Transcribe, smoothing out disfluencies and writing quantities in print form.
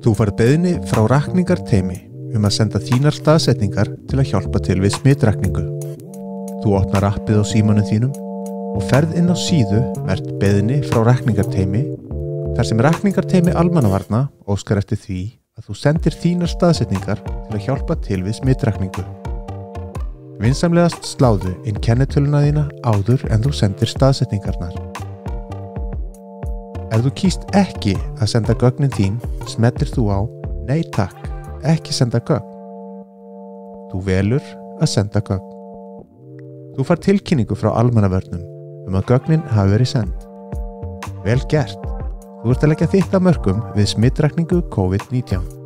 Þú færð beiðni frá rakningarteymi að senda þínar staðsetningar til að hjálpa til við smitrakningu. Þú opnar appið á símanum þínum og ferð inn á síðu merkt beiðni frá rakningarteymi þar sem rakningarteymi almannavarna óskar eftir því að þú sendir þínar staðsetningar til að hjálpa til við smitrakningu. Vinsamlegast sláðu inn kennitöluna þína áður en þú sendir staðsetningarnar. Ef þú kýst ekki að senda gögnin þín, smellir þú á Nei takk, ekki senda gögn. Þú velur að senda gögn. Þú fær tilkynningu frá almannavörnum að gögnin hafi verið send. Vel gert! Þú ert að leggja þitt af mörkum við smitrakningu COVID-19.